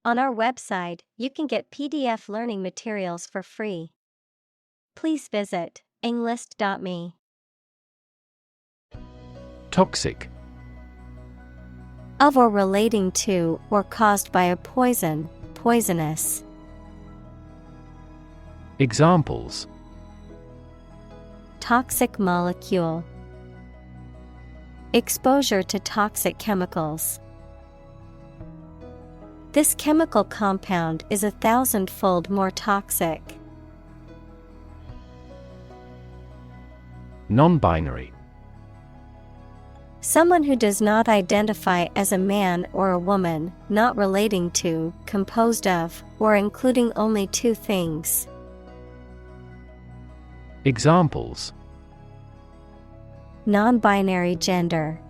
On our website, you can get PDF learning materials for free. Please visit englist.me. Toxic. Of or relating to or caused by a poison, poisonous. Examples: Toxic molecule. Exposure to toxic chemicals. This chemical compound is 1,000-fold more toxic. Non-binary. Someone who does not identify as a man or a woman, not relating to, composed of, or including only two things. Examples: Non-binary gender.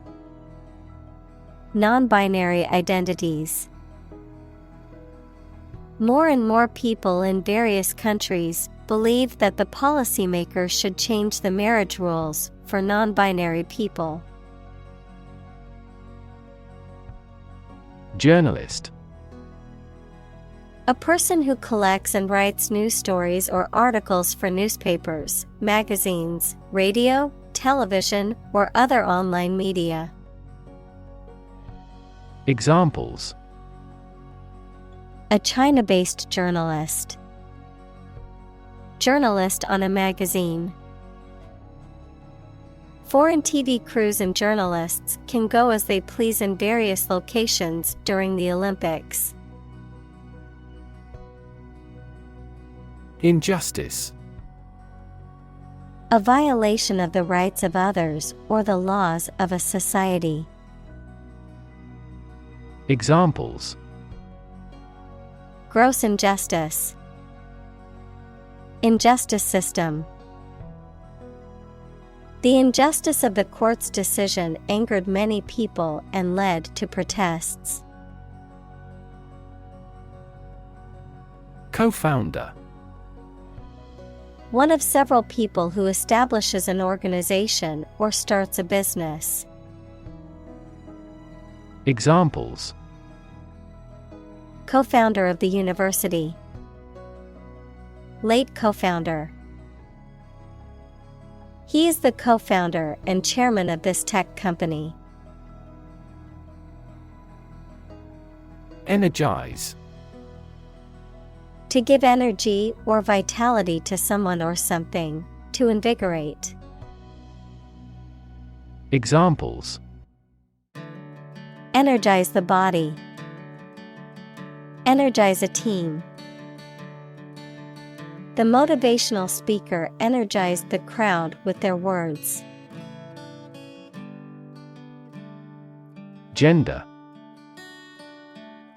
Non-binary identities. More and more people in various countries believe that the policymakers should change the marriage rules for non-binary people. Journalist. A person who collects and writes news stories or articles for newspapers, magazines, radio, television, or other online media. Examples: A China-based journalist. Journalist on a magazine. Foreign TV crews and journalists can go as they please in various locations during the Olympics. Injustice. A violation of the rights of others or the laws of a society. Examples: Gross injustice. Injustice system. The injustice of the court's decision angered many people and led to protests. Co-founder. One of several people who establishes an organization or starts a business. Examples: Co-founder of the university. Late co-founder. He is the co-founder and chairman of this tech company. Energize. To give energy or vitality to someone or something, to invigorate. Examples: Energize the body. Energize a team. The motivational speaker energized the crowd with their words. Gender.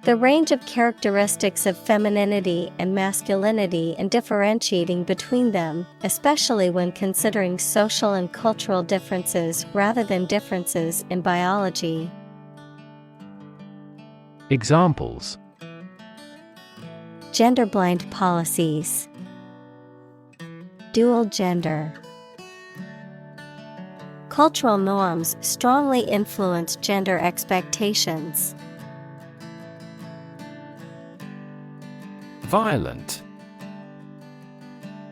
The range of characteristics of femininity and masculinity and differentiating between them, especially when considering social and cultural differences rather than differences in biology. Examples: Gender-blind policies. Dual gender. Cultural norms strongly influence gender expectations. Violent.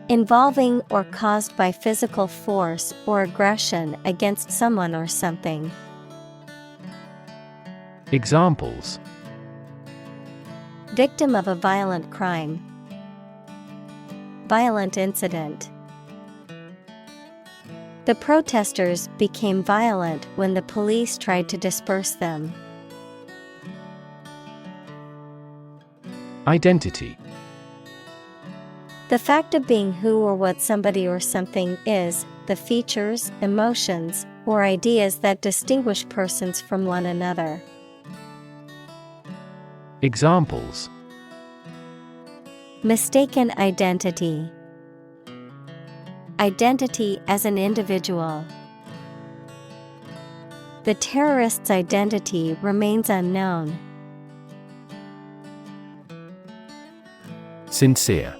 Involving or caused by physical force or aggression against someone or something. Examples: Victim of a violent crime. Violent incident. The protesters became violent when the police tried to disperse them. Identity. The fact of being who or what somebody or something is, the features, emotions, or ideas that distinguish persons from one another. Examples: Mistaken identity. Identity as an individual. The terrorist's identity remains unknown. Sincere.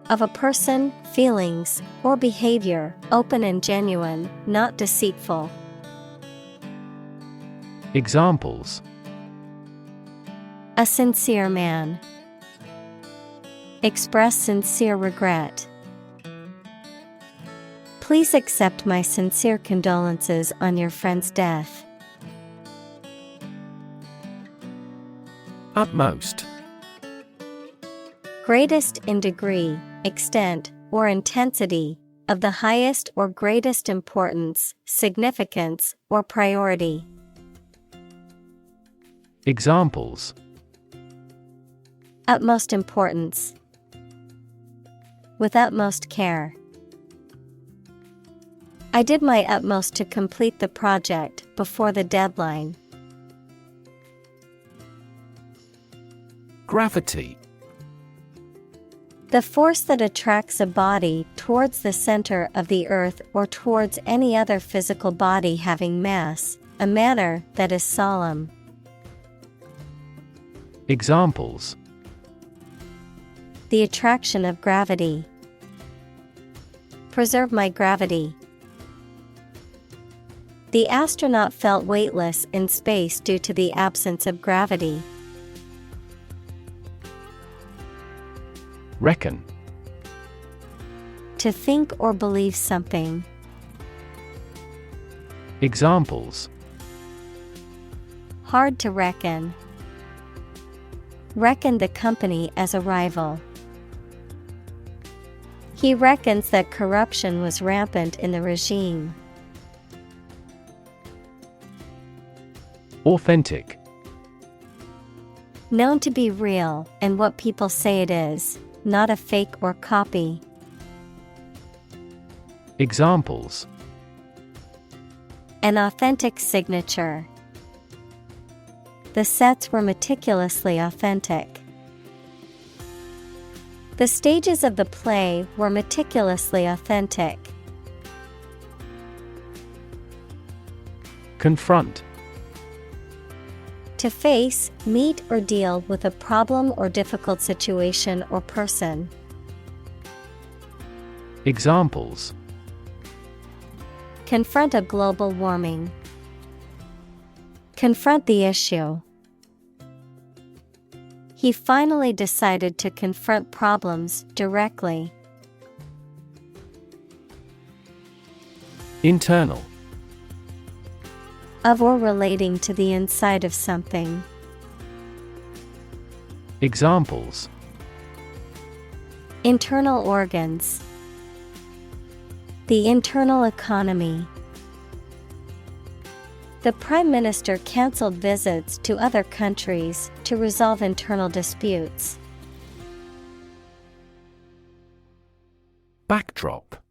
Of a person, feelings, or behavior, open and genuine, not deceitful. A sincere man. Express sincere regret. Please accept my sincere condolences on your friend's death. Utmost. Greatest in degree, extent, or intensity, of the highest or greatest importance, significance, or priority. Examples. Utmost importance. With utmost care. I did my utmost to complete the project before the deadline. Gravity. The force that attracts a body towards the center of the earth or towards any other physical body having mass, a manner that is solemn. Examples. The attraction of gravity. Preserve my gravity. The astronaut felt weightless in space due to the absence of gravity. Reckon. To think or believe something. Examples. Hard to reckon. Reckon the company as a rival. He reckons that corruption was rampant in the regime. Authentic. Known to be real and what people say it is, not a fake or copy. Examples. An authentic signature. The sets were meticulously authentic. The stages of the play were meticulously authentic. Confront. To face, meet, or deal with a problem or difficult situation or person. Examples. Confront a global warming. Confront the issue. He finally decided to confront problems directly. Internal. Of or relating to the inside of something. Examples. Internal organs. The internal economy. The Prime Minister cancelled visits to other countries to resolve internal disputes. Backdrop.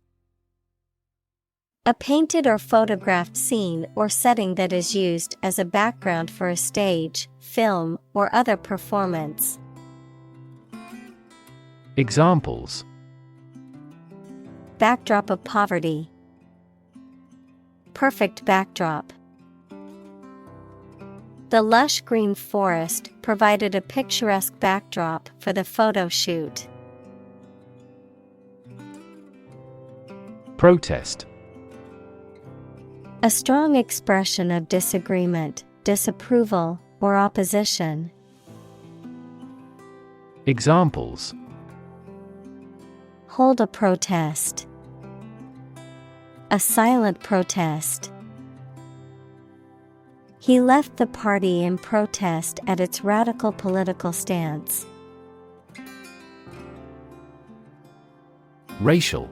A painted or photographed scene or setting that is used as a background for a stage, film, or other performance. Examples. Backdrop of poverty. Perfect backdrop. The lush green forest provided a picturesque backdrop for the photo shoot. Protest. A strong expression of disagreement, disapproval, or opposition. Examples. Hold a protest. A silent protest. He left the party in protest at its radical political stance. Racial.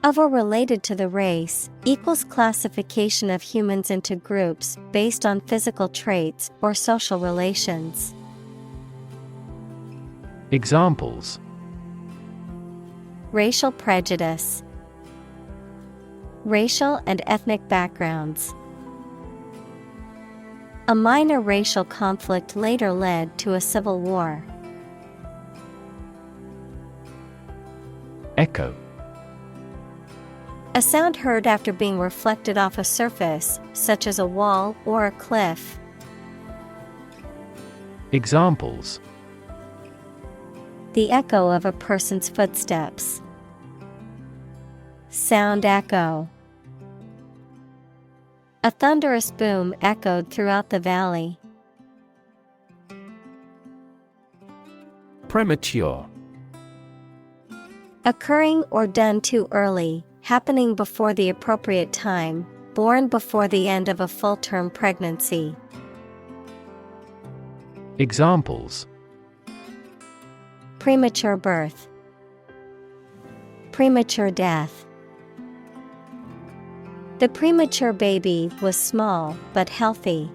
Of or related to the race, equals classification of humans into groups based on physical traits or social relations. Examples. Racial prejudice. Racial and ethnic backgrounds. A minor racial conflict later led to a civil war. Echo. A sound heard after being reflected off a surface, such as a wall or a cliff. Examples. The echo of a person's footsteps. Sound echo. A thunderous boom echoed throughout the valley. Premature. Occurring or done too early, happening before the appropriate time, born before the end of a full-term pregnancy. Examples: Premature birth. Premature death. The premature baby was small but healthy.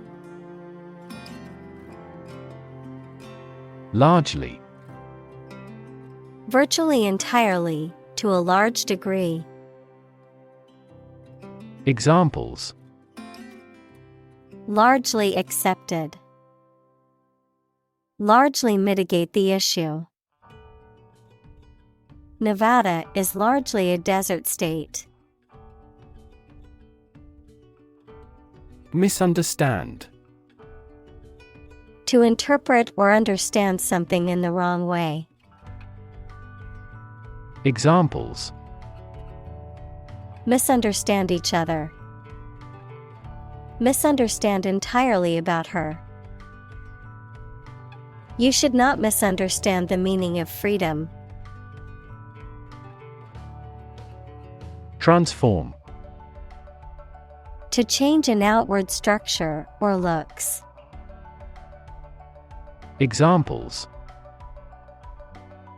Largely. Virtually entirely, to a large degree. Examples: Largely accepted. Largely mitigate the issue. Nevada is largely a desert state. Misunderstand. To interpret or understand something in the wrong way. Examples: Misunderstand each other. Misunderstand entirely about her. You should not misunderstand the meaning of freedom. Transform. To change an outward structure or looks. Examples: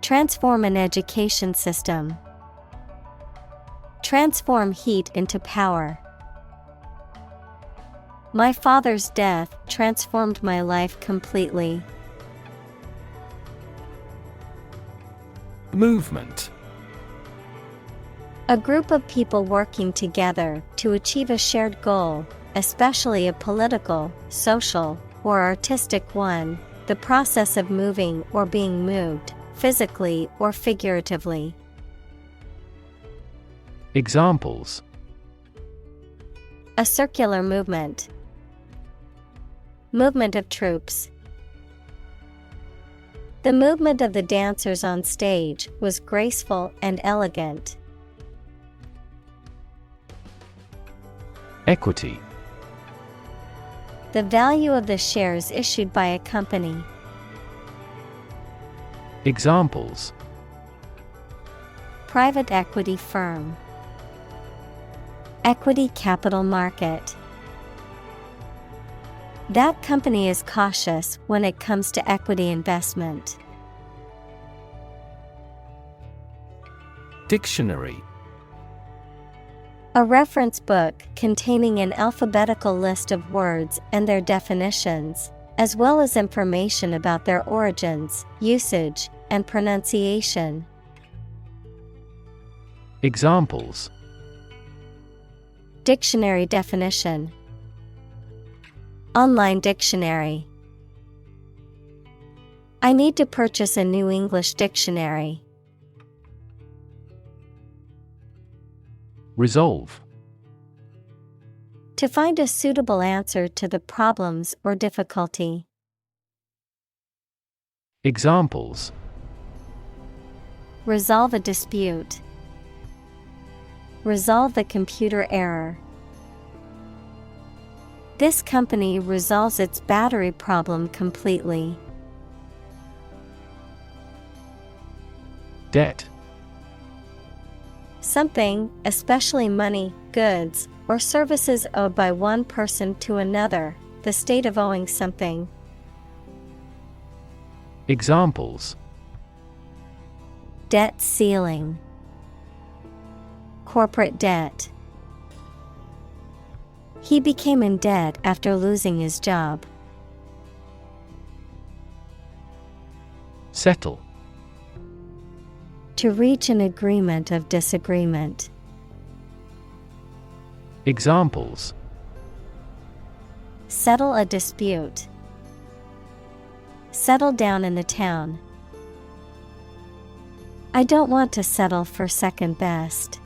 Transform an education system. Transform heat into power. My father's death transformed my life completely. Movement. A group of people working together to achieve a shared goal, especially a political, social, or artistic one, the process of moving or being moved, physically or figuratively. Examples: A circular movement. Movement of troops. The movement of the dancers on stage was graceful and elegant. Equity. The value of the shares issued by a company. Examples: Private equity firm. Equity capital market. That company is cautious when it comes to equity investment. Dictionary. A reference book containing an alphabetical list of words and their definitions, as well as information about their origins, usage, and pronunciation. Examples: Dictionary definition. Online dictionary. I need to purchase a new English dictionary. Resolve. To find a suitable answer to the problems or difficulty. Examples: Resolve a dispute. Resolve the computer error. This company resolves its battery problem completely. Debt. Something, especially money, goods, or services owed by one person to another, the state of owing something. Examples: Debt ceiling. Corporate debt. He became in debt after losing his job. Settle. To reach an agreement of disagreement. Examples: Settle a dispute. Settle down in the town. I don't want to settle for second best.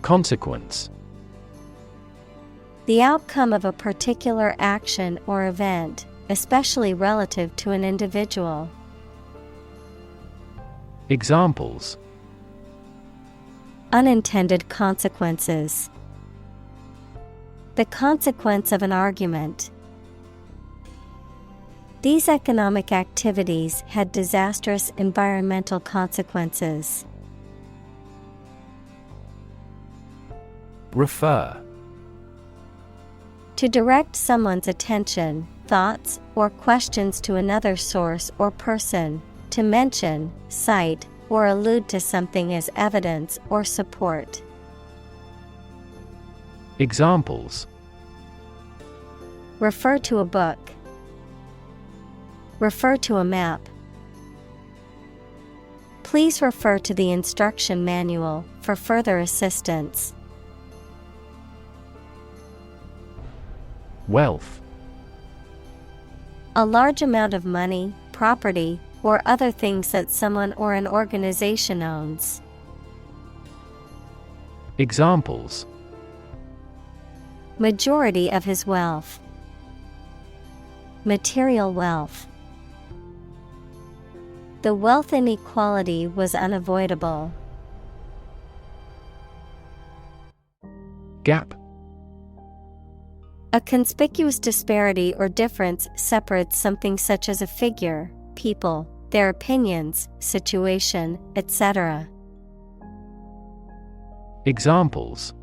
Consequence. The outcome of a particular action or event, especially relative to an individual. Examples: Unintended consequences. The consequence of an argument. These economic activities had disastrous environmental consequences. Refer. To direct someone's attention, thoughts, or questions to another source or person, to mention, cite, or allude to something as evidence or support. Examples. Refer to a book. Refer to a map. Please refer to the instruction manual for further assistance. Wealth. A large amount of money, property, or other things that someone or an organization owns. Examples. Majority of his wealth. Material wealth. The wealth inequality was unavoidable. Gap. A conspicuous disparity or difference separates something such as a figure, people, their opinions, situation, etc. Examples.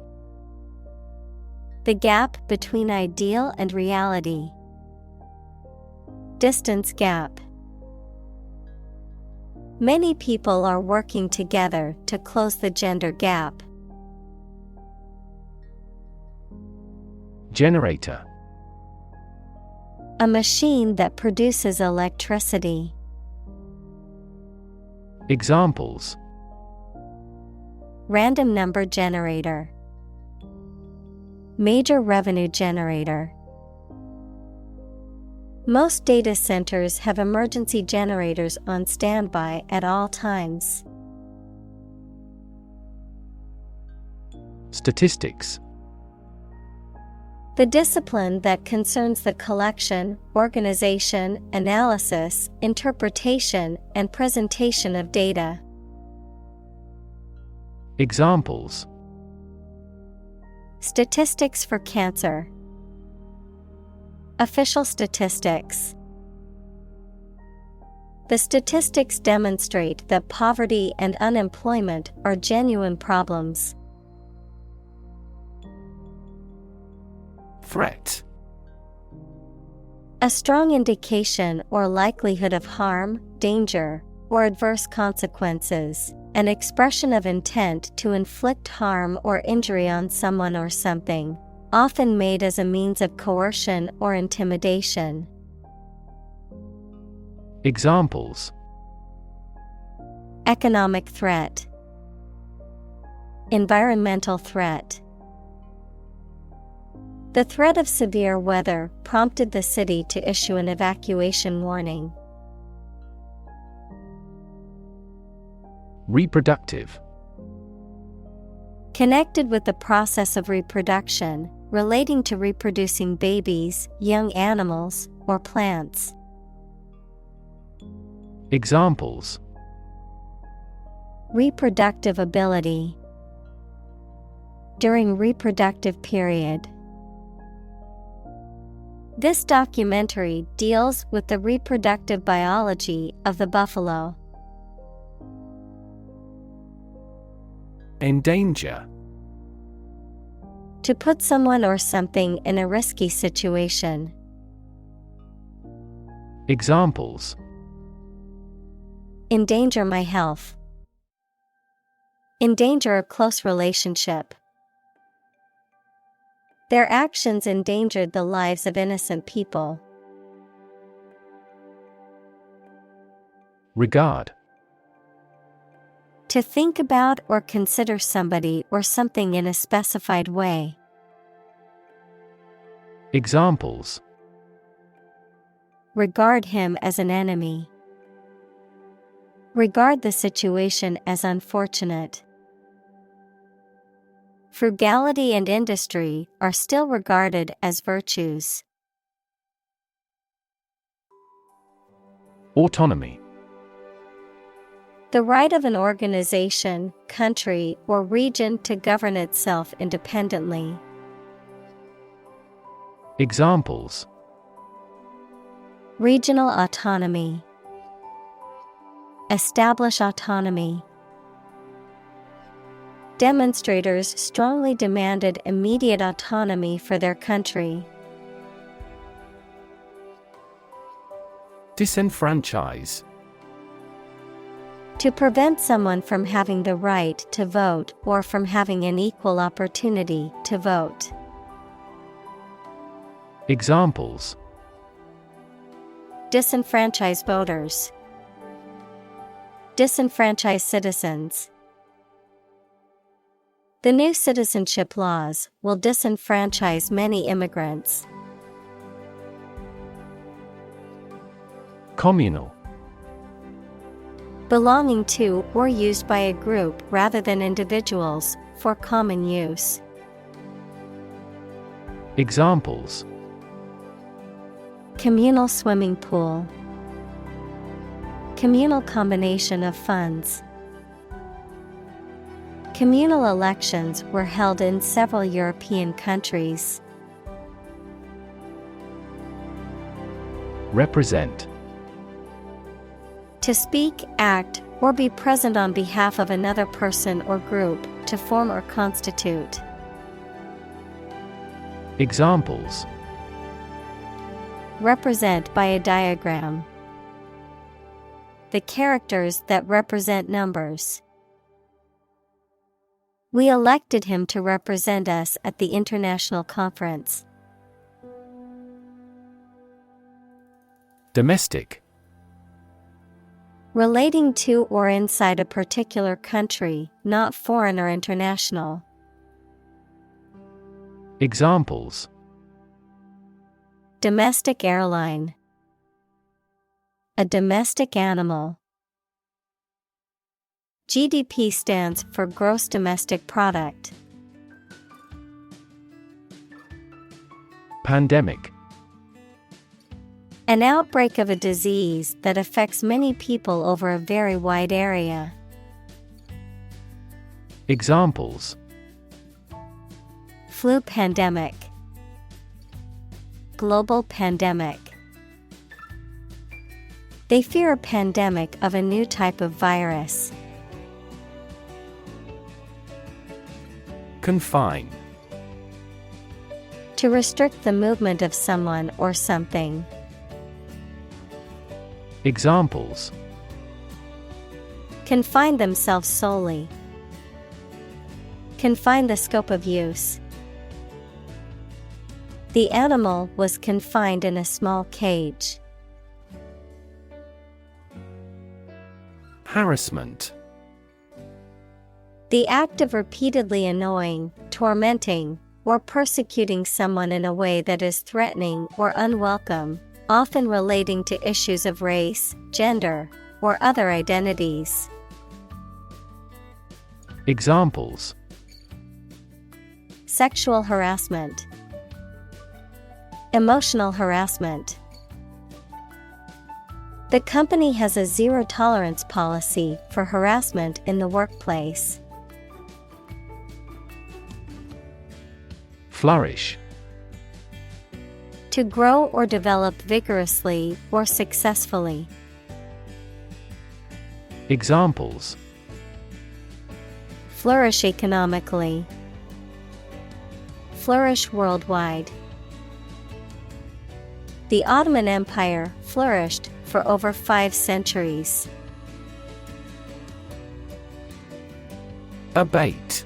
The gap between ideal and reality. Distance gap. Many people are working together to close the gender gap. Generator. A machine that produces electricity. Examples. Random number generator. Major revenue generator. Most data centers have emergency generators on standby at all times. Statistics. The discipline that concerns the collection, organization, analysis, interpretation, and presentation of data. Examples. Statistics for cancer. Official statistics. The statistics demonstrate that poverty and unemployment are genuine problems. Threat. A strong indication or likelihood of harm, danger, or adverse consequences. An expression of intent to inflict harm or injury on someone or something, often made as a means of coercion or intimidation. Examples. Economic threat. Environmental threat. The threat of severe weather prompted the city to issue an evacuation warning. Reproductive. Connected with the process of reproduction, relating to reproducing babies, young animals, or plants. Examples. Reproductive ability. During reproductive period. This documentary deals with the reproductive biology of the buffalo. Endanger. To put someone or something in a risky situation. Examples. Endanger my health. Endanger a close relationship. Their actions endangered the lives of innocent people. Regard. To think about or consider somebody or something in a specified way. Examples. Regard him as an enemy. Regard the situation as unfortunate. Frugality and industry are still regarded as virtues. Autonomy. The right of an organization, country, or region to govern itself independently. Examples. Regional autonomy. Establish autonomy. Demonstrators strongly demanded immediate autonomy for their country. Disenfranchise. To prevent someone from having the right to vote or from having an equal opportunity to vote. Examples: Disenfranchise voters. Disenfranchise citizens. The new citizenship laws will disenfranchise many immigrants. Communal. Belonging to or used by a group rather than individuals, for common use. Examples: Communal swimming pool. Communal combination of funds. Communal elections were held in several European countries. Represent. To speak, act, or be present on behalf of another person or group, to form or constitute. Examples: Represent by a diagram. The characters that represent numbers. We elected him to represent us at the international conference. Domestic. Relating to or inside a particular country, not foreign or international. Examples: Domestic airline. A domestic animal. GDP stands for gross domestic product. Pandemic. An outbreak of a disease that affects many people over a very wide area. Examples: Flu pandemic. Global pandemic. They fear a pandemic of a new type of virus. Confine. To restrict the movement of someone or something. Examples: Confine themselves solely. Confine the scope of use. The animal was confined in a small cage. Harassment. The act of repeatedly annoying, tormenting, or persecuting someone in a way that is threatening or unwelcome, often relating to issues of race, gender, or other identities. Examples: Sexual harassment. Emotional harassment. The company has a zero-tolerance policy for harassment in the workplace. Flourish. To grow or develop vigorously or successfully. Examples: Flourish economically. Flourish worldwide. The Ottoman Empire flourished for over 5 centuries. Abate.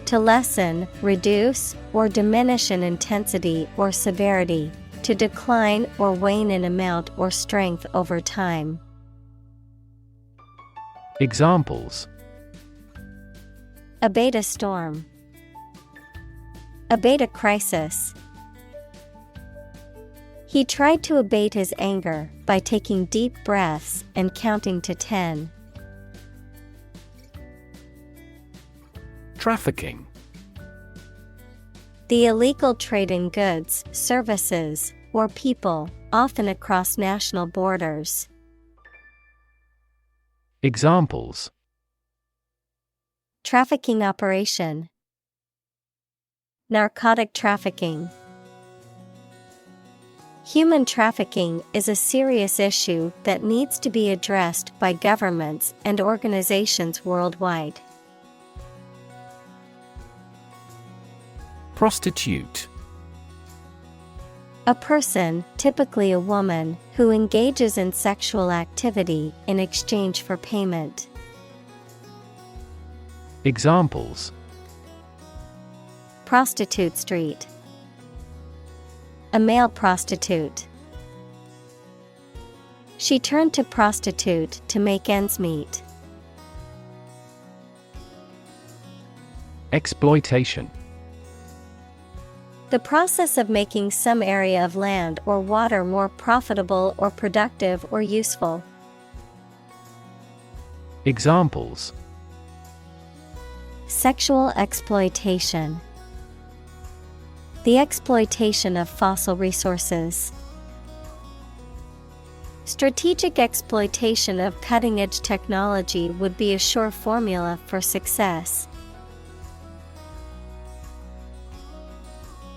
To lessen, reduce, or diminish in intensity or severity, to decline or wane in amount or strength over time. Examples: Abate a storm. Abate a crisis. He tried to abate his anger by taking deep breaths and counting to 10. Trafficking. The illegal trade in goods, services, or people, often across national borders. Examples: Trafficking operation. Narcotic trafficking. Human trafficking is a serious issue that needs to be addressed by governments and organizations worldwide. Prostitute. A person, typically a woman, who engages in sexual activity in exchange for payment. Examples: Prostitute street. A male prostitute. She turned to prostitute to make ends meet. Exploitation. The process of making some area of land or water more profitable or productive or useful. Examples: Sexual exploitation. The exploitation of fossil resources. Strategic exploitation of cutting-edge technology would be a sure formula for success.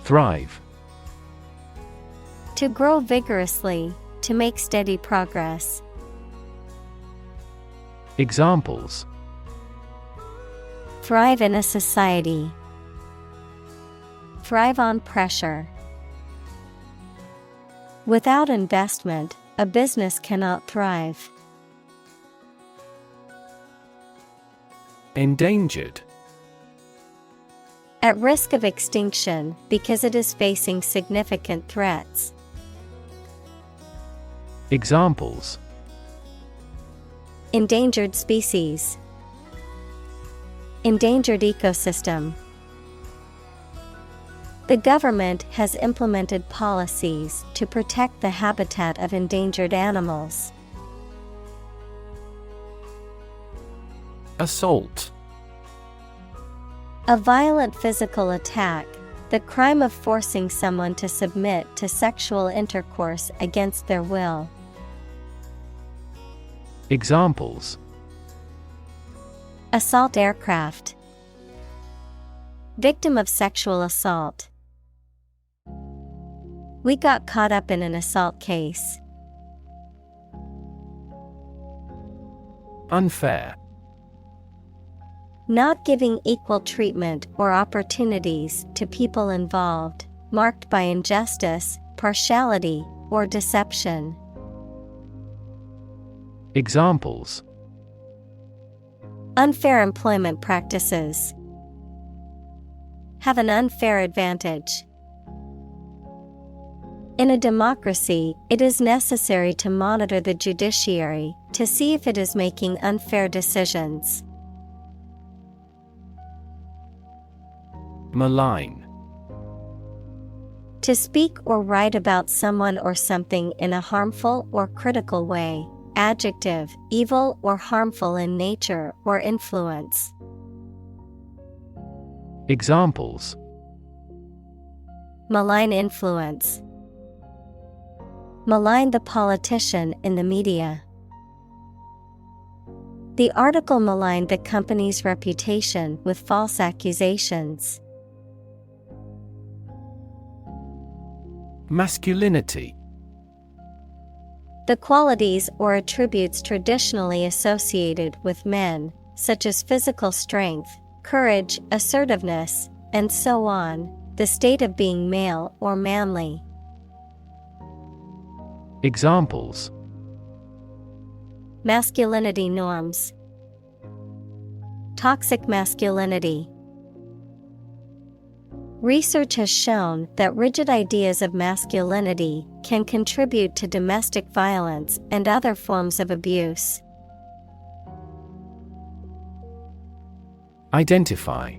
Thrive. To grow vigorously, to make steady progress. Examples: Thrive in a society. Thrive on pressure. Without investment, a business cannot thrive. Endangered. At risk of extinction because it is facing significant threats. Examples: Endangered species. Endangered ecosystem. The government has implemented policies to protect the habitat of endangered animals. Assault. A violent physical attack, the crime of forcing someone to submit to sexual intercourse against their will. Examples: Assault aircraft. Victim of sexual assault. We got caught up in an assault case. Unfair. Not giving equal treatment or opportunities to people involved, marked by injustice, partiality, or deception. Examples: Unfair employment practices. Have an unfair advantage. In a democracy, it is necessary to monitor the judiciary to see if it is making unfair decisions. Malign. To speak or write about someone or something in a harmful or critical way. Adjective, evil or harmful in nature or influence. Examples: Malign influence. Malign the politician in the media. The article maligned the company's reputation with false accusations. Masculinity. The qualities or attributes traditionally associated with men, such as physical strength, courage, assertiveness, and so on, the state of being male or manly. Examples: Masculinity norms. Toxic masculinity. Research has shown that rigid ideas of masculinity can contribute to domestic violence and other forms of abuse. Identify.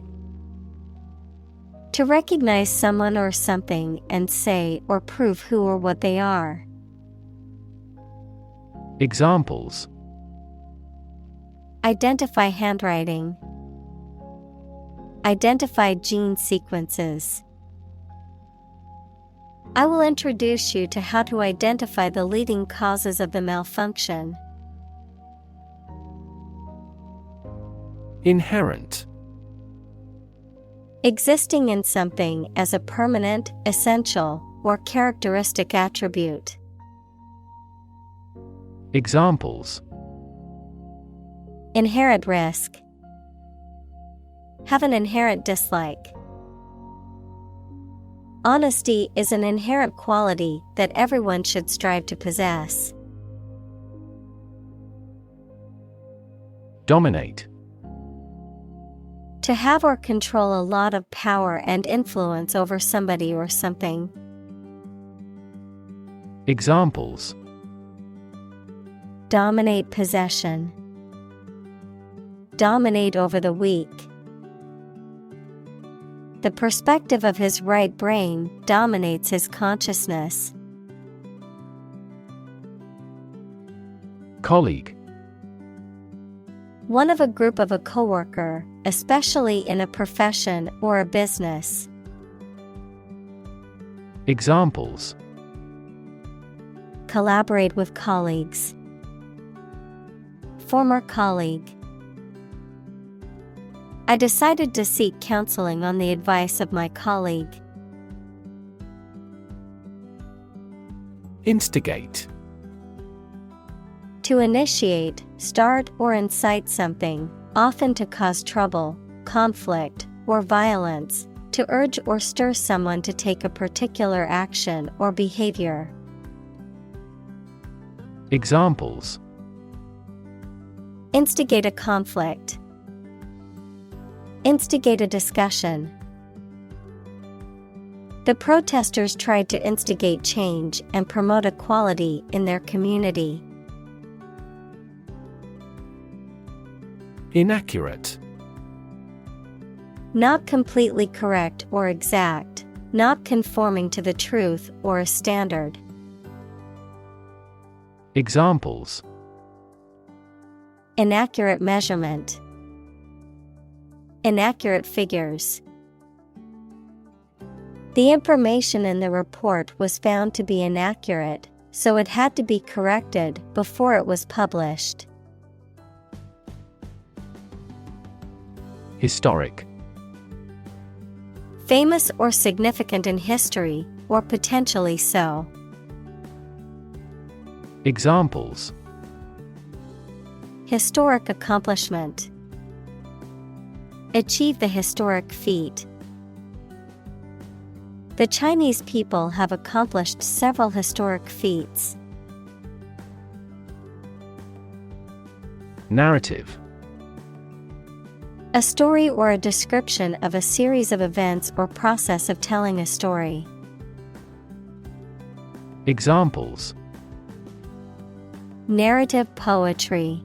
To recognize someone or something and say or prove who or what they are. Examples: Identify handwriting. Identify gene sequences. I will introduce you to how to identify the leading causes of the malfunction. Inherent. Existing in something as a permanent, essential, or characteristic attribute. Examples: Inherent risk. Have an inherent dislike. Honesty is an inherent quality that everyone should strive to possess. Dominate. To have or control a lot of power and influence over somebody or something. Examples: Dominate possession. Dominate over the weak. The perspective of his right brain dominates his consciousness. Colleague. One of a group of a coworker, especially in a profession or a business. Examples: Collaborate with colleagues. Former colleague. I decided to seek counseling on the advice of my colleague. Instigate. To initiate, start or incite something, often to cause trouble, conflict, or violence, to urge or stir someone to take a particular action or behavior. Examples: Instigate a conflict. Instigate a discussion. The protesters tried to instigate change and promote equality in their community. Inaccurate. Not completely correct or exact, not conforming to the truth or a standard. Examples: Inaccurate measurement. Inaccurate figures. The information in the report was found to be inaccurate, so it had to be corrected before it was published. Historic. Famous or significant in history, or potentially so. Examples: Historic accomplishment. Achieve the historic feat. The Chinese people have accomplished several historic feats. Narrative. A story or a description of a series of events or process of telling a story. Examples: Narrative poetry.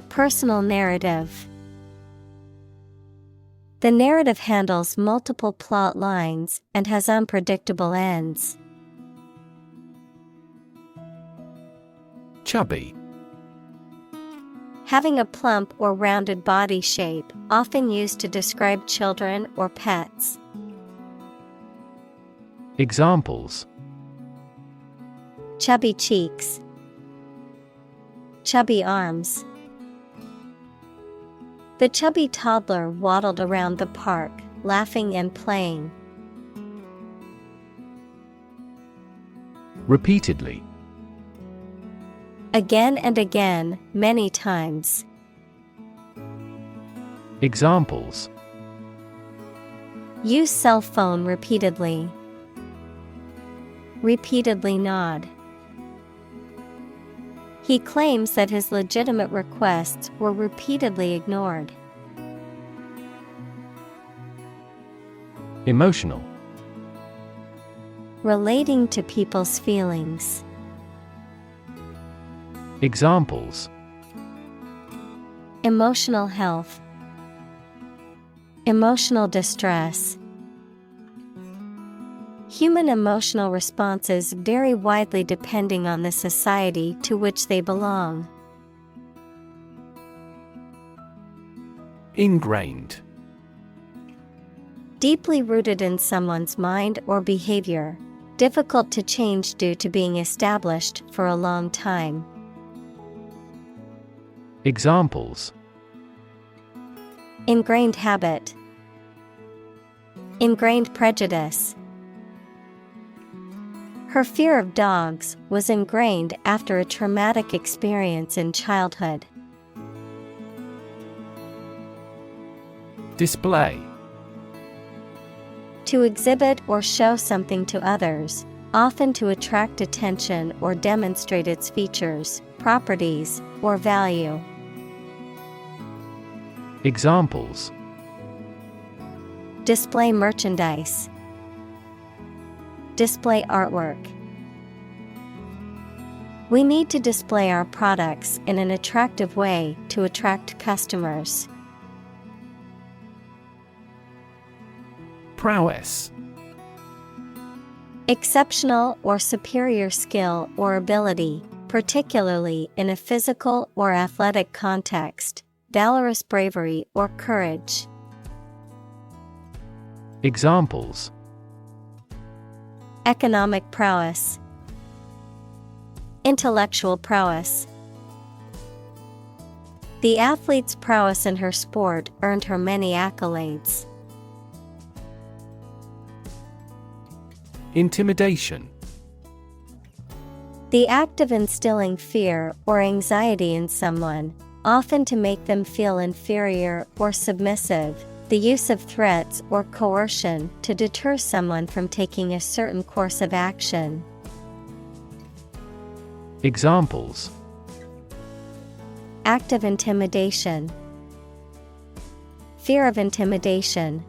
Personal narrative. The narrative handles multiple plot lines and has unpredictable ends. Chubby. Having a plump or rounded body shape, often used to describe children or pets. Examples: Chubby cheeks. Chubby arms. The chubby toddler waddled around the park, laughing and playing. Repeatedly. Again and again, many times. Examples: Use cell phone repeatedly. Repeatedly nod. He claims that his legitimate requests were repeatedly ignored. Emotional. Relating to people's feelings. Examples: Emotional health. Emotional distress. Human emotional responses vary widely depending on the society to which they belong. Ingrained. Deeply rooted in someone's mind or behavior, difficult to change due to being established for a long time. Examples: Ingrained habit. Ingrained prejudice. Her fear of dogs was ingrained after a traumatic experience in childhood. Display. To exhibit or show something to others, often to attract attention or demonstrate its features, properties, or value. Examples. Display merchandise. Display artwork. We need to display our products in an attractive way to attract customers. Prowess. Exceptional or superior skill or ability, particularly in a physical or athletic context, valorous bravery or courage. Examples. Economic prowess. Intellectual prowess. The athlete's prowess in her sport earned her many accolades. Intimidation. The act of instilling fear or anxiety in someone, often to make them feel inferior or submissive. The use of threats or coercion to deter someone from taking a certain course of action. Examples. Act of intimidation. Fear of intimidation.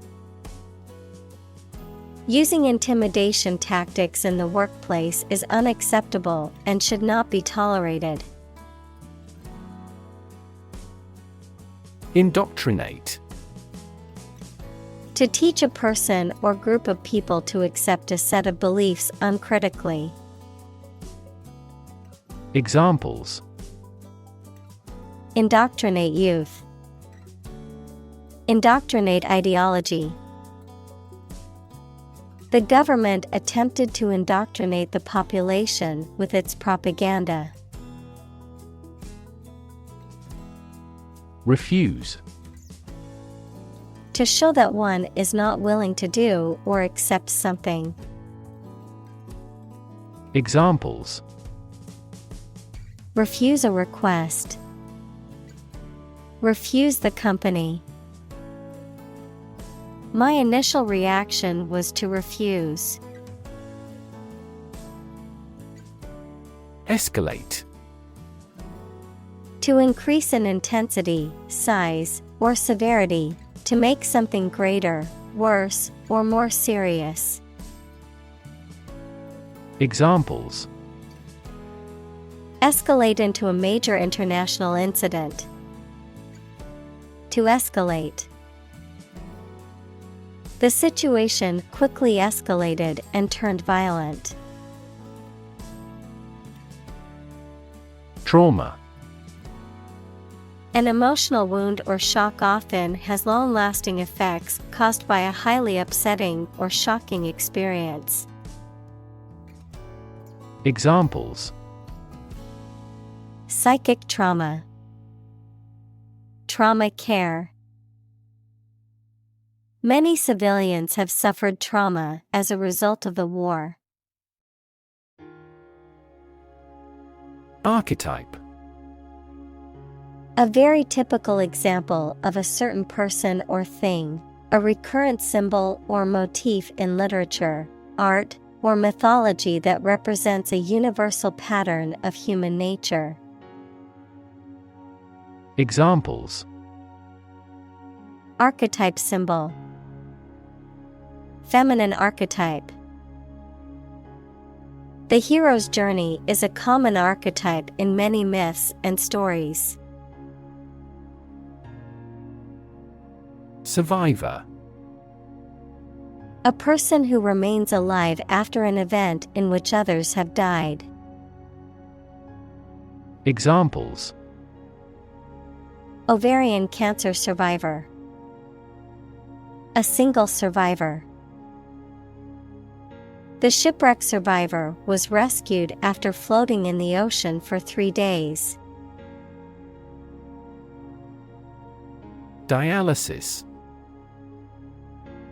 Using intimidation tactics in the workplace is unacceptable and should not be tolerated. Indoctrinate. To teach a person or group of people to accept a set of beliefs uncritically. Examples. Indoctrinate youth. Indoctrinate ideology. The government attempted to indoctrinate the population with its propaganda. Refuse. To show that one is not willing to do or accept something. Examples. Refuse a request. Refuse the company. My initial reaction was to refuse. Escalate. To increase in intensity, size, or severity, to make something greater, worse, or more serious. Examples. Escalate into a major international incident. To escalate. The situation quickly escalated and turned violent. Trauma. An emotional wound or shock often has long-lasting effects caused by a highly upsetting or shocking experience. Examples. Psychic trauma. Trauma care. Many civilians have suffered trauma as a result of the war. Archetype. A very typical example of a certain person or thing, a recurrent symbol or motif in literature, art, or mythology that represents a universal pattern of human nature. Examples. Archetype symbol. Feminine archetype. The hero's journey is a common archetype in many myths and stories. Survivor. A person who remains alive after an event in which others have died. Examples. Ovarian cancer survivor. A single survivor. The shipwreck survivor was rescued after floating in the ocean for 3 days. Dialysis.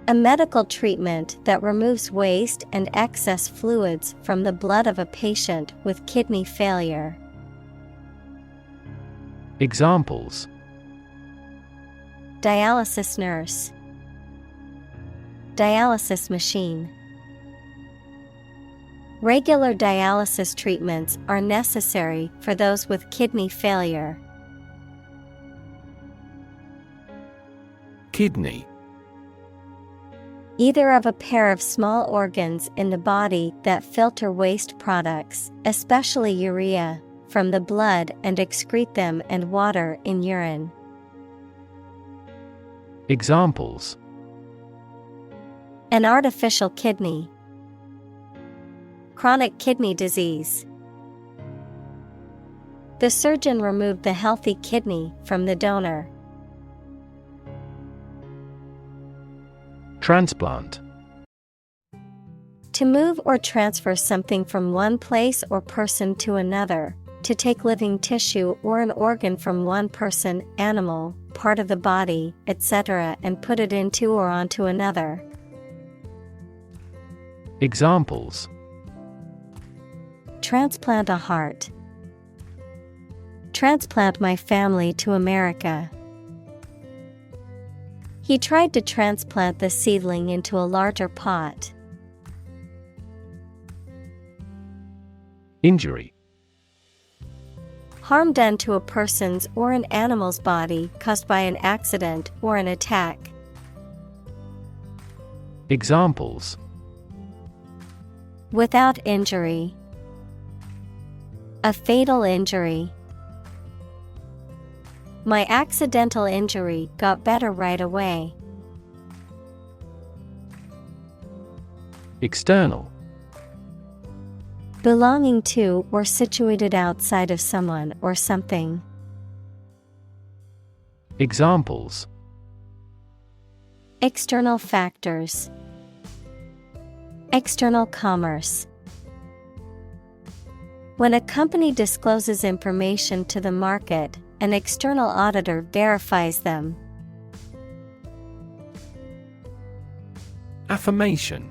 A medical treatment that removes waste and excess fluids from the blood of a patient with kidney failure. Examples: Dialysis nurse. Dialysis machine. Regular dialysis treatments are necessary for those with kidney failure. Kidney. Either of a pair of small organs in the body that filter waste products, especially urea, from the blood and excrete them and water in urine. Examples: An artificial kidney. Chronic kidney disease. The surgeon removed the healthy kidney from the donor. Transplant. To move or transfer something from one place or person to another, to take living tissue or an organ from one person, animal, part of the body, etc., and put it into or onto another. Examples: Transplant a heart. Transplant my family to America. He tried to transplant the seedling into a larger pot. Injury. Harm done to a person's or an animal's body caused by an accident or an attack. Examples: Without injury. A fatal injury. My accidental injury got better right away. External. Belonging to or situated outside of someone or something. Examples: External factors. External commerce. When a company discloses information to the market, an external auditor verifies them. Affirmation.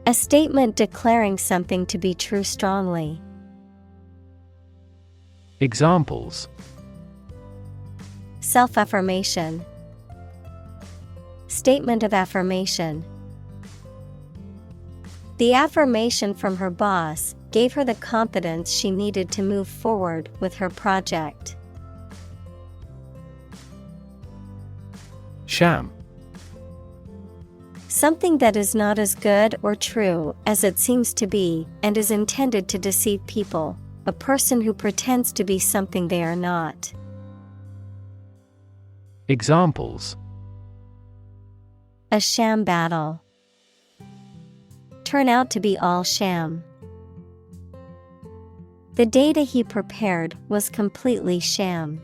A statement declaring something to be true strongly. Examples: Self-affirmation. Statement of affirmation. The affirmation from her boss gave her the confidence she needed to move forward with her project. Sham. Something that is not as good or true as it seems to be and is intended to deceive people. A person who pretends to be something they are not. Examples: A sham battle. Turn out to be all sham. The data he prepared was completely sham.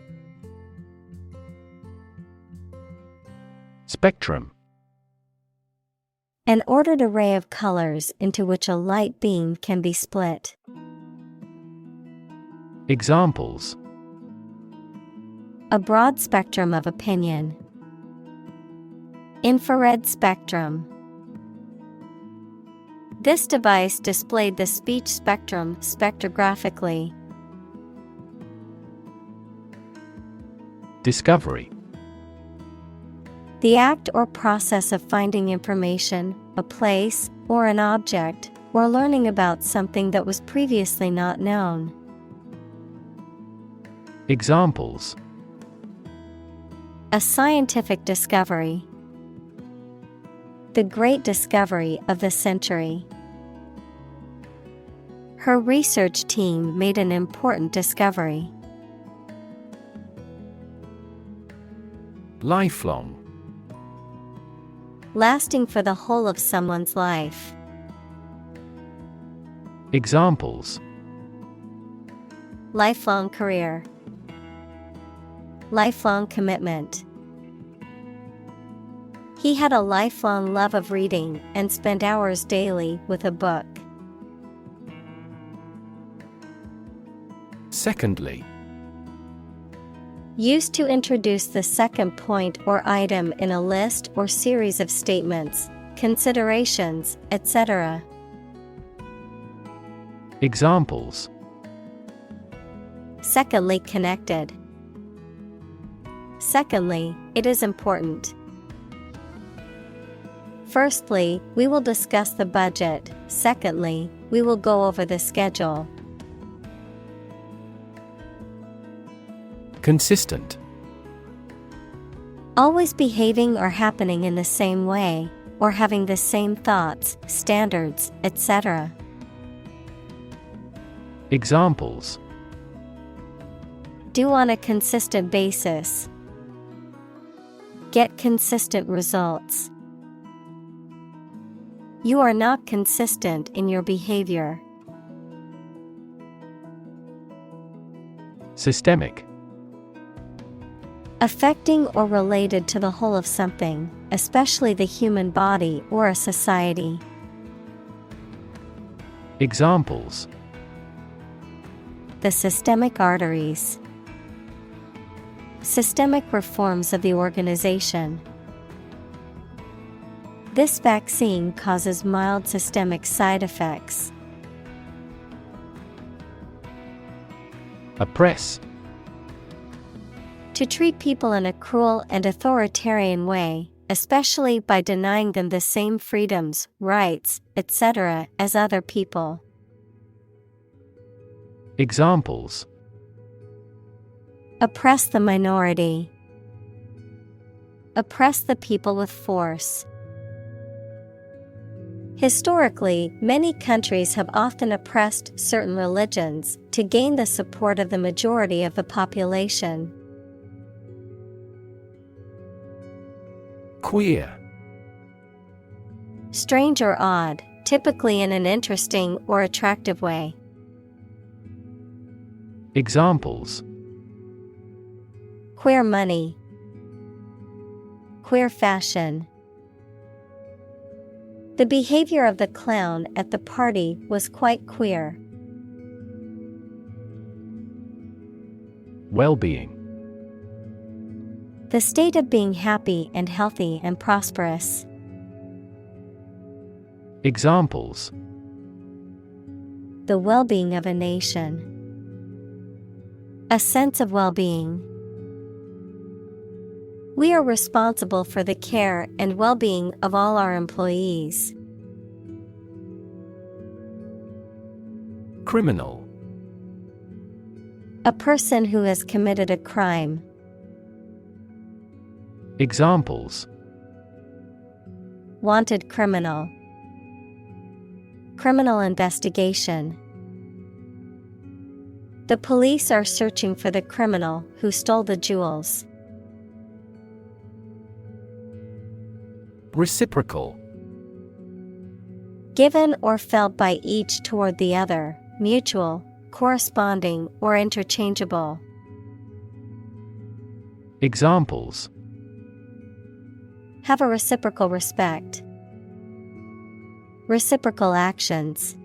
Spectrum. An ordered array of colors into which a light beam can be split. Examples: A broad spectrum of opinion. Infrared spectrum. This device displayed the speech spectrum spectrographically. Discovery. The act or process of finding information, a place, or an object, or learning about something that was previously not known. Examples: A scientific discovery. The great discovery of the century. Her research team made an important discovery. Lifelong. Lasting for the whole of someone's life. Examples: Lifelong career. Lifelong commitment. He had a lifelong love of reading and spent hours daily with a book. Secondly. Used to introduce the second point or item in a list or series of statements, considerations, etc. Examples: Secondly connected. Secondly, it is important. Firstly, we will discuss the budget. Secondly, we will go over the schedule. Consistent. Always behaving or happening in the same way, or having the same thoughts, standards, etc. Examples: Do on a consistent basis. Get consistent results. You are not consistent in your behavior. Systemic. Affecting or related to the whole of something, especially the human body or a society. Examples: The systemic arteries. Systemic reforms of the organization. This vaccine causes mild systemic side effects. Oppress. To treat people in a cruel and authoritarian way, especially by denying them the same freedoms, rights, etc. as other people. Examples: Oppress the minority. Oppress the people with force. Historically, many countries have often oppressed certain religions to gain the support of the majority of the population. Queer. Strange or odd, typically in an interesting or attractive way. Examples: Queer money. Queer fashion. The behavior of the clown at the party was quite queer. Well-being. The state of being happy and healthy and prosperous. Examples: The well-being of a nation. A sense of well-being. We are responsible for the care and well-being of all our employees. Criminal. A person who has committed a crime. Examples: Wanted criminal. Criminal investigation. The police are searching for the criminal who stole the jewels. Reciprocal. Given or felt by each toward the other, mutual, corresponding, or interchangeable. Examples: Have a reciprocal respect. Reciprocal actions.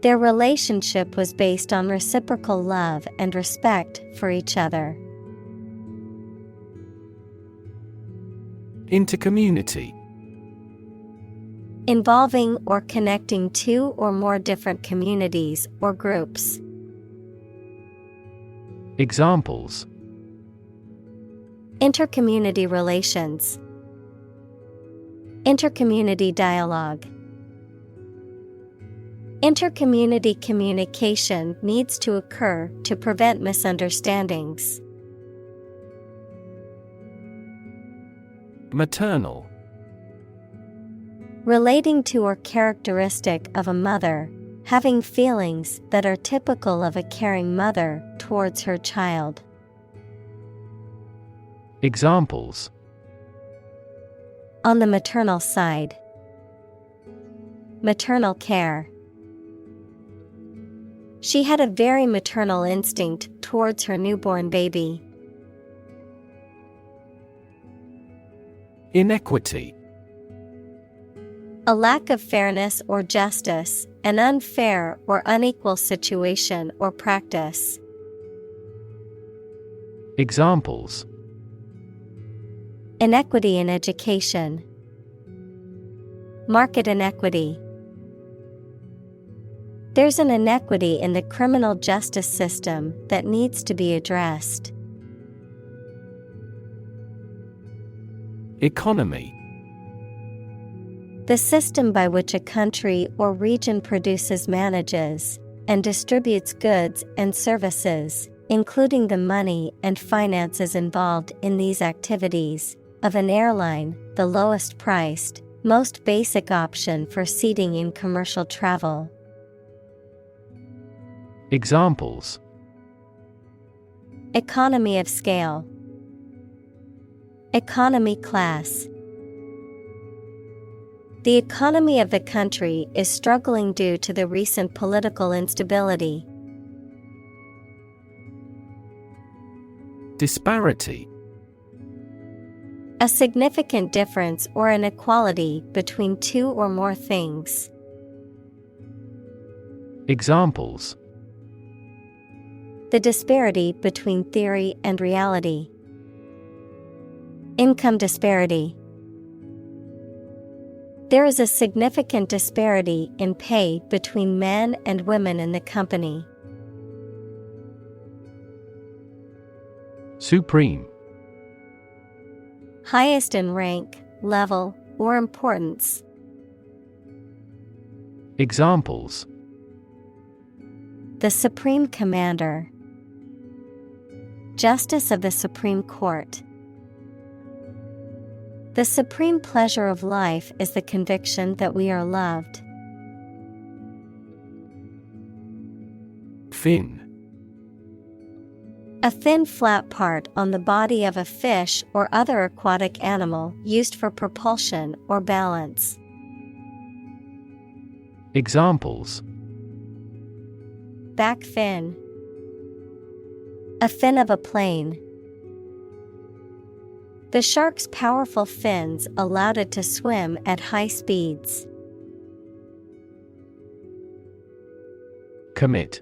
Their relationship was based on reciprocal love and respect for each other. Intercommunity. Involving or connecting two or more different communities or groups. Examples: Intercommunity relations. Intercommunity dialogue. Intercommunity communication needs to occur to prevent misunderstandings. Maternal. Relating to or characteristic of a mother, having feelings that are typical of a caring mother towards her child. Examples: On the maternal side. Maternal care. She had a very maternal instinct towards her newborn baby. Inequity. A lack of fairness or justice, an unfair or unequal situation or practice. Examples: inequity in education, market inequity. There's an inequity in the criminal justice system that needs to be addressed. Economy: the system by which a country or region produces, manages, and distributes goods and services, including the money and finances involved in these activities, of an airline, the lowest priced, most basic option for seating in commercial travel. Examples: economy of scale, economy class. The economy of the country is struggling due to the recent political instability. Disparity: a significant difference or inequality between two or more things. Examples: the disparity between theory and reality. Income disparity. There is a significant disparity in pay between men and women in the company. Supreme: highest in rank, level, or importance. Examples: the Supreme Commander, Justice of the Supreme Court. The supreme pleasure of life is the conviction that we are loved. Fin: a thin flat part on the body of a fish or other aquatic animal used for propulsion or balance. Examples: back fin, a fin of a plane. The shark's powerful fins allowed it to swim at high speeds. Commit: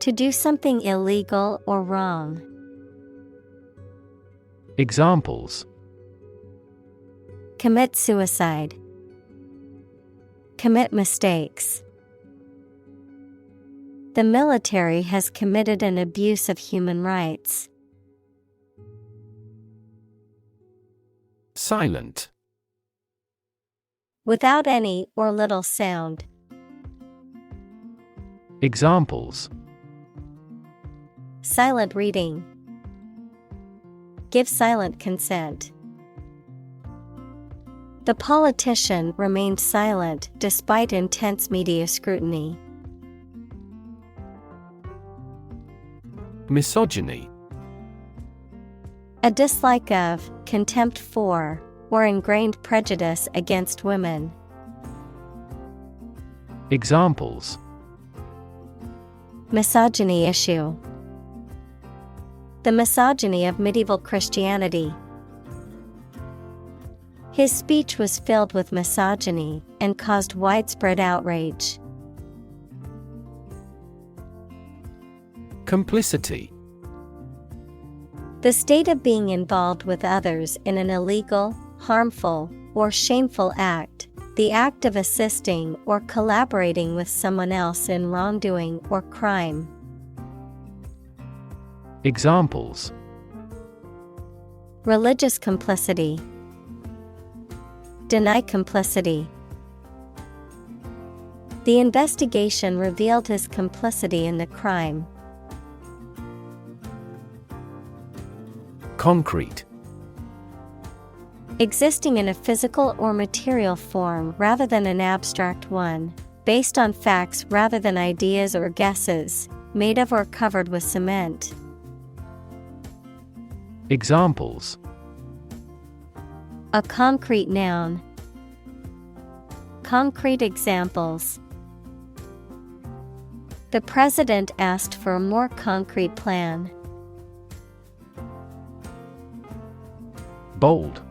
to do something illegal or wrong. Examples: commit suicide, commit mistakes. The military has committed an abuse of human rights. Silent: without any or little sound. Examples: silent reading, give silent consent. The politician remained silent despite intense media scrutiny. Misogyny: a dislike of, contempt for, or ingrained prejudice against women. Examples: misogyny issue, the misogyny of medieval Christianity. His speech was filled with misogyny and caused widespread outrage. Complicity: the state of being involved with others in an illegal, harmful, or shameful act, the act of assisting or collaborating with someone else in wrongdoing or crime. Examples: religious complicity, deny complicity. The investigation revealed his complicity in the crime. Concrete: existing in a physical or material form rather than an abstract one, based on facts rather than ideas or guesses, made of or covered with cement. Examples: a concrete noun, concrete examples. The president asked for a more concrete plan. Bold: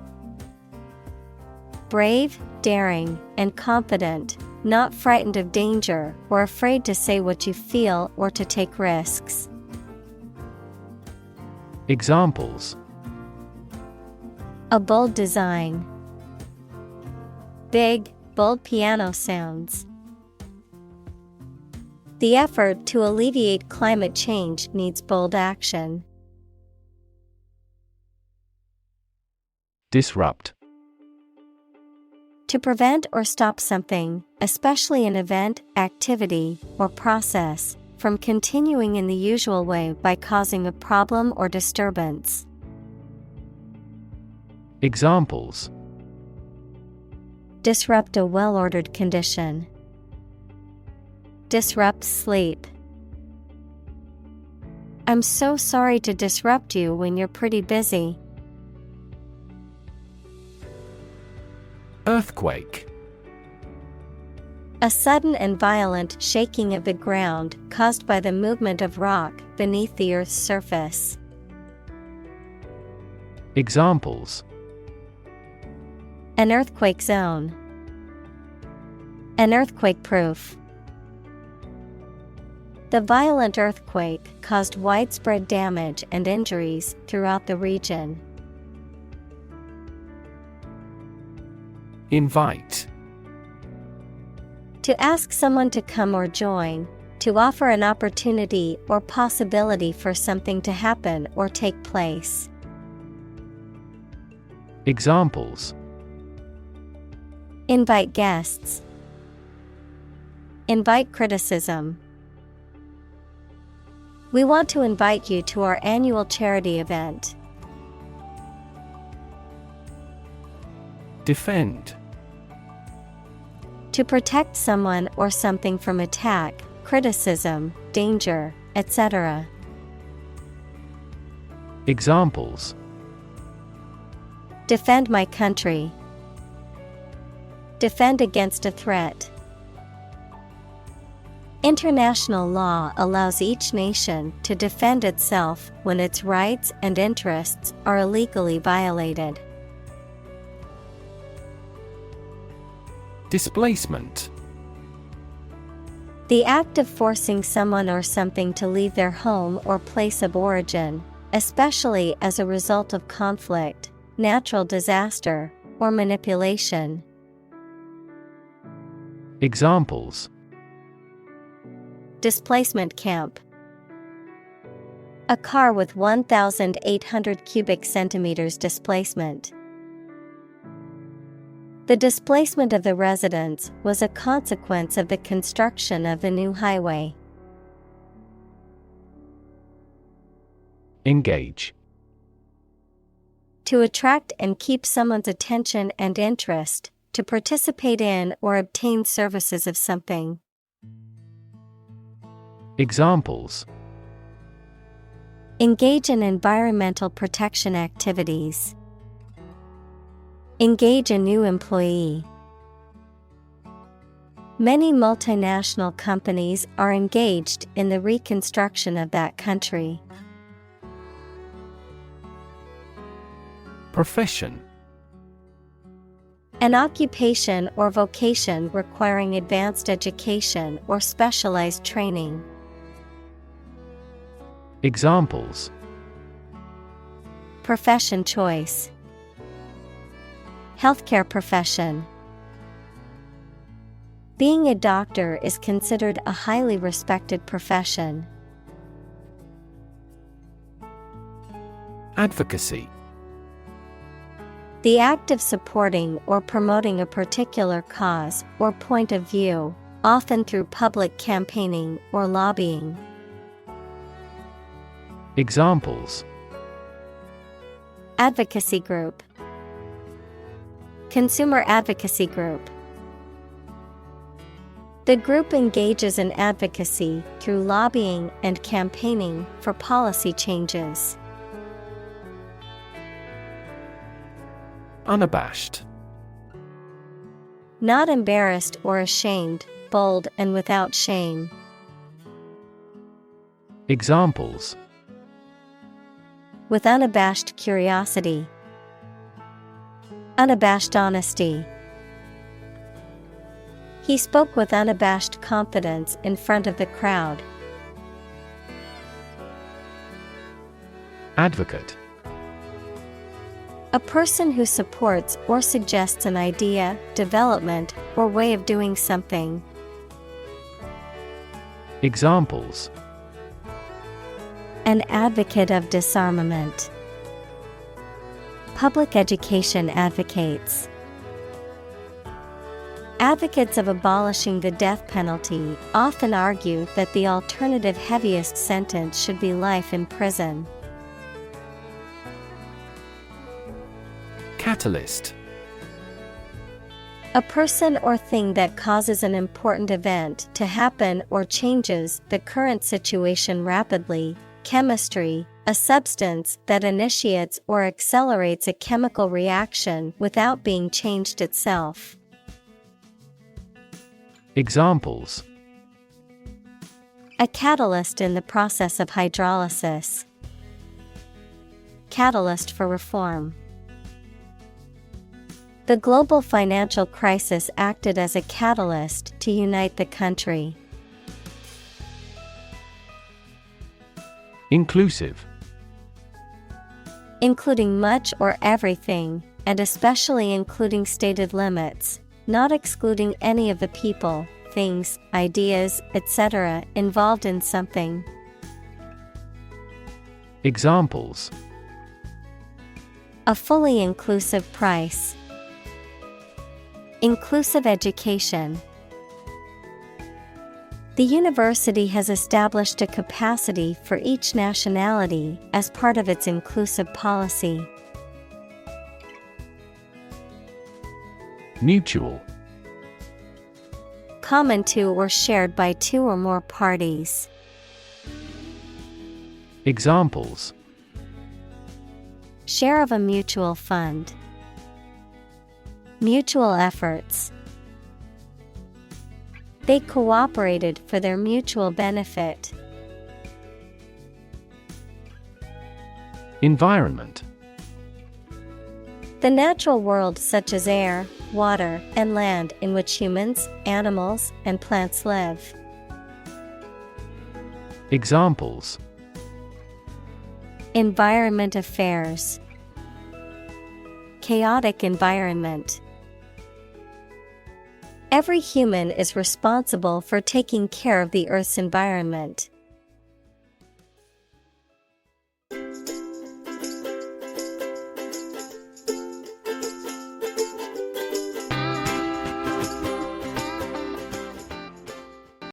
brave, daring, and confident, not frightened of danger or afraid to say what you feel or to take risks. Examples: A bold design. Big, bold piano sounds. The effort to alleviate climate change needs bold action. Disrupt. To prevent or stop something, especially an event, activity, or process, from continuing in the usual way by causing a problem or disturbance. Examples: Disrupt a well-ordered condition. Disrupt sleep. I'm so sorry to disrupt you when you're pretty busy. Earthquake. A sudden and violent shaking of the ground caused by the movement of rock beneath the Earth's surface. Examples: An earthquake zone. An earthquake-proof. The violent earthquake caused widespread damage and injuries throughout the region. Invite. To ask someone to come or join, to offer an opportunity or possibility for something to happen or take place. Examples: Invite guests. Invite criticism. We want to invite you to our annual charity event. Defend. To protect someone or something from attack, criticism, danger, etc. Examples: Defend my country. Defend against a threat. International law allows each nation to defend itself when its rights and interests are illegally violated. Displacement. The act of forcing someone or something to leave their home or place of origin, especially as a result of conflict, natural disaster, or manipulation. Examples: Displacement camp. A car with 1,800 cubic centimeters displacement. The displacement of the residents was a consequence of the construction of the new highway. Engage. To attract and keep someone's attention and interest, to participate in or obtain services of something. Examples: Engage in environmental protection activities. Engage a new employee. Many multinational companies are engaged in the reconstruction of that country. Profession. An occupation or vocation requiring advanced education or specialized training. Examples: Profession choice. Healthcare profession. Being a doctor is considered a highly respected profession. Advocacy. The act of supporting or promoting a particular cause or point of view, often through public campaigning or lobbying. Examples: Advocacy group. Consumer advocacy group. The group engages in advocacy through lobbying and campaigning for policy changes. Unabashed. Not embarrassed or ashamed, bold and without shame. Examples: With unabashed curiosity. Unabashed honesty. He spoke with unabashed confidence in front of the crowd. Advocate. A person who supports or suggests an idea, development, or way of doing something. Examples: An advocate of disarmament. Public education advocates. Advocates of abolishing the death penalty often argue that the alternative heaviest sentence should be life in prison. Catalyst. A person or thing that causes an important event to happen or changes the current situation rapidly. Chemistry, a substance that initiates or accelerates a chemical reaction without being changed itself. Examples: A catalyst in the process of hydrolysis. Catalyst for reform. The global financial crisis acted as a catalyst to unite the country. Inclusive. Including much or everything, and especially including stated limits, not excluding any of the people, things, ideas, etc. involved in something. Examples: A fully inclusive price. Inclusive education. The university has established a capacity for each nationality as part of its inclusive policy. Mutual. Common to or shared by two or more parties. Examples: Share of a mutual fund. Mutual efforts. They cooperated for their mutual benefit. Environment. The natural world such as air, water, and land in which humans, animals, and plants live. Examples: Environment affairs. Chaotic environment. Every human is responsible for taking care of the Earth's environment.